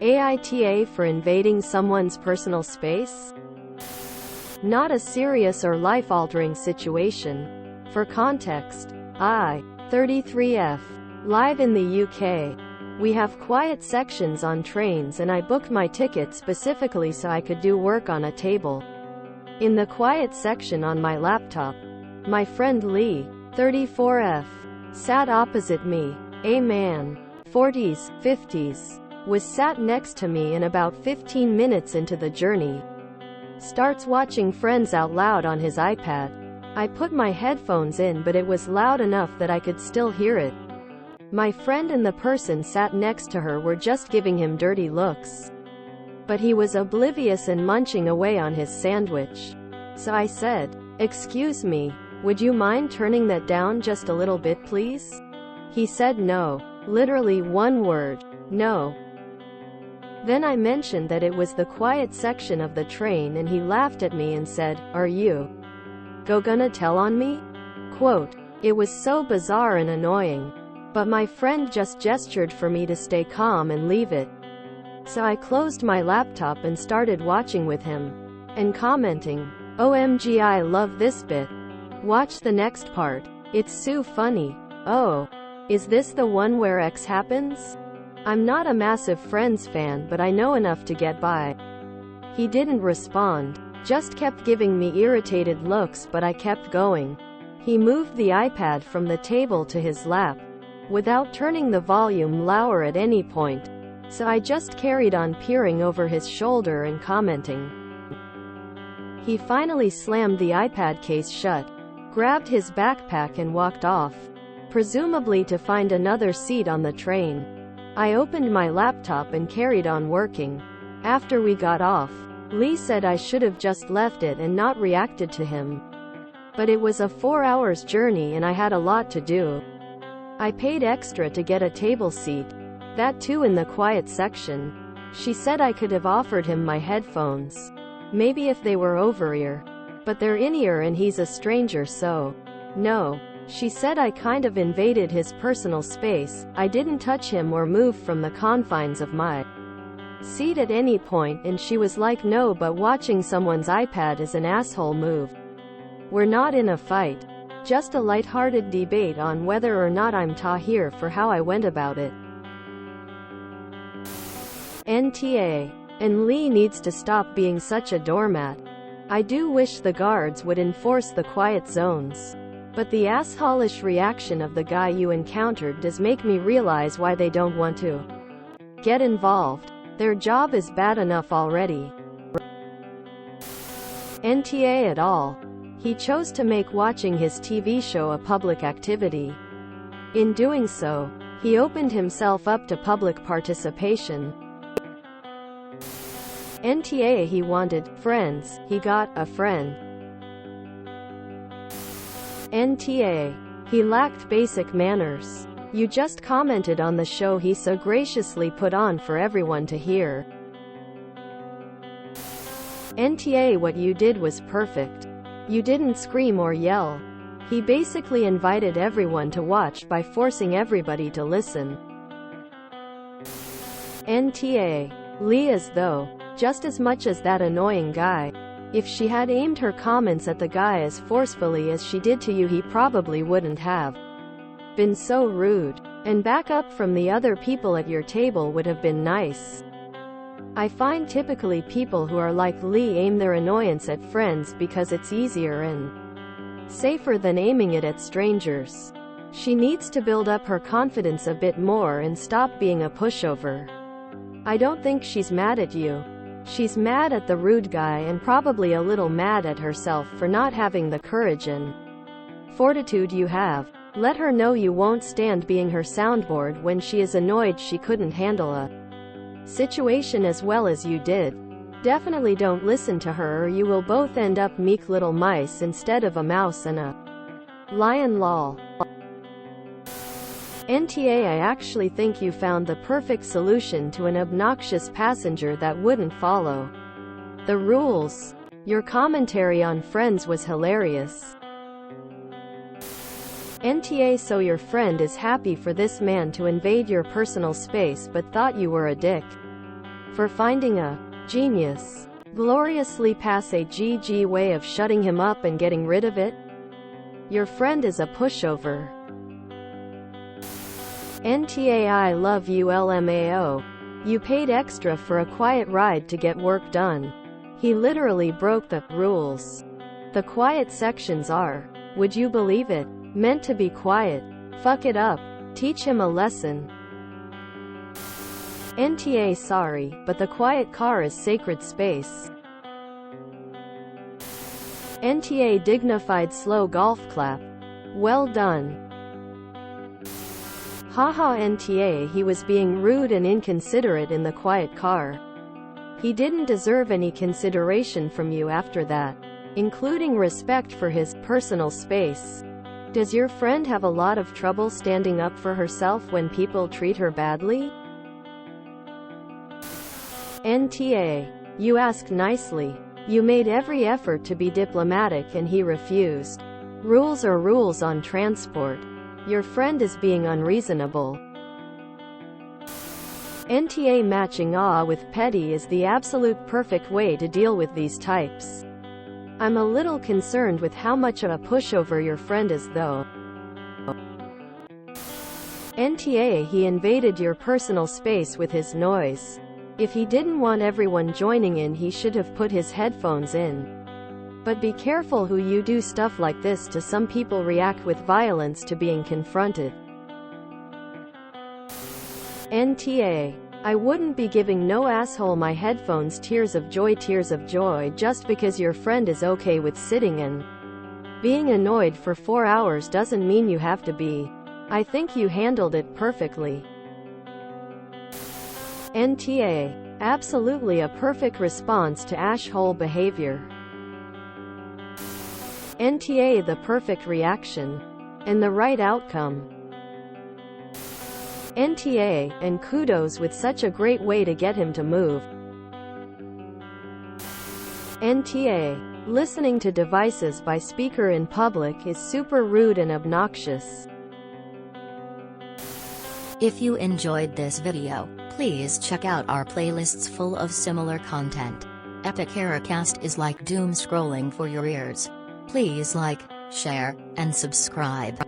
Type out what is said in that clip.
AITA for invading someone's personal space? Not a serious or life-altering situation. For context, I, 33F, live in the UK. We have quiet sections on trains and I booked my ticket specifically so I could do work on a table. In the quiet section on my laptop, my friend Lee, 34F, sat opposite me. A man, 40s, 50s, was sat next to me and about 15 minutes into the journey, starts watching Friends out loud on his iPad. I put my headphones in but it was loud enough that I could still hear it. My friend and the person sat next to her were just giving him dirty looks. But he was oblivious and munching away on his sandwich. So I said, "Excuse me, would you mind turning that down just a little bit please?" He said no. Literally one word. No. Then I mentioned that it was the quiet section of the train and he laughed at me and said, "Are you gonna tell on me?" Quote, "It was so bizarre and annoying. But my friend just gestured for me to stay calm and leave it. So I closed my laptop and started watching with him. And commenting, OMG I love this bit. Watch the next part. It's so funny. Oh. Is this the one where X happens? I'm not a massive Friends fan but I know enough to get by." He didn't respond. Just kept giving me irritated looks but I kept going. He moved the iPad from the table to his lap, without turning the volume lower at any point. So I just carried on peering over his shoulder and commenting. He finally slammed the iPad case shut, grabbed his backpack and walked off, presumably to find another seat on the train. I opened my laptop and carried on working. After we got off, Lee said I should have just left it and not reacted to him. But it was a 4 hours journey and I had a lot to do. I paid extra to get a table seat, that too in the quiet section. She said I could have offered him my headphones. Maybe if they were over-ear. But they're in-ear and he's a stranger so. No. She said I kind of invaded his personal space. I didn't touch him or move from the confines of my seat at any point and she was like no but watching someone's iPad is an asshole move. We're not in a fight. Just a light-hearted debate on whether or not I'm Tahir for how I went about it. NTA. And Lee needs to stop being such a doormat. I do wish the guards would enforce the quiet zones. But the asshole-ish reaction of the guy you encountered does make me realize why they don't want to get involved. Their job is bad enough already. NTA at all. He chose to make watching his TV show a public activity. In doing so, he opened himself up to public participation. NTA he wanted friends, he got a friend. NTA. He lacked basic manners. You just commented on the show he so graciously put on for everyone to hear. NTA what you did was perfect. You didn't scream or yell. He basically invited everyone to watch by forcing everybody to listen. NTA. Lee as though, just as much as that annoying guy. If she had aimed her comments at the guy as forcefully as she did to you he probably wouldn't have been so rude. And back up from the other people at your table would have been nice. I find typically people who are like Lee aim their annoyance at friends because it's easier and safer than aiming it at strangers. She needs to build up her confidence a bit more and stop being a pushover. I don't think she's mad at you. She's mad at the rude guy and probably a little mad at herself for not having the courage and fortitude you have. Let her know you won't stand being her soundboard when she is annoyed she couldn't handle a situation as well as you did. Definitely don't listen to her or you will both end up meek little mice instead of a mouse and a lion. Lol. NTA I actually think you found the perfect solution to an obnoxious passenger that wouldn't follow the rules. Your commentary on Friends was hilarious. NTA so your friend is happy for this man to invade your personal space but thought you were a dick. For finding a genius, gloriously passe GG way of shutting him up and getting rid of it? Your friend is a pushover. NTA I love you LMAO. You paid extra for a quiet ride to get work done. He literally broke the rules. The quiet sections are, would you believe it, meant to be quiet. Fuck it up. Teach him a lesson. NTA sorry, but the quiet car is sacred space. NTA dignified slow golf clap. Well done. Haha NTA he was being rude and inconsiderate in the quiet car. He didn't deserve any consideration from you after that, including respect for his personal space. Does your friend have a lot of trouble standing up for herself when people treat her badly? NTA. You asked nicely. You made every effort to be diplomatic and he refused. Rules are rules on transport. Your friend is being unreasonable. NTA matching awe with petty is the absolute perfect way to deal with these types. I'm a little concerned with how much of a pushover your friend is though. NTA he invaded your personal space with his noise. If he didn't want everyone joining in he should have put his headphones in. But be careful who you do stuff like this to. Some people react with violence to being confronted. NTA. I wouldn't be giving no asshole my headphones tears of joy just because your friend is okay with sitting and being annoyed for 4 hours doesn't mean you have to be. I think you handled it perfectly. NTA. Absolutely a perfect response to asshole behavior. NTA the perfect reaction. And the right outcome. NTA, and kudos with such a great way to get him to move. NTA. Listening to devices by speaker in public is super rude and obnoxious. If you enjoyed this video, please check out our playlists full of similar content. Epic Eracast is like doom scrolling for your ears. Please like, share, and subscribe.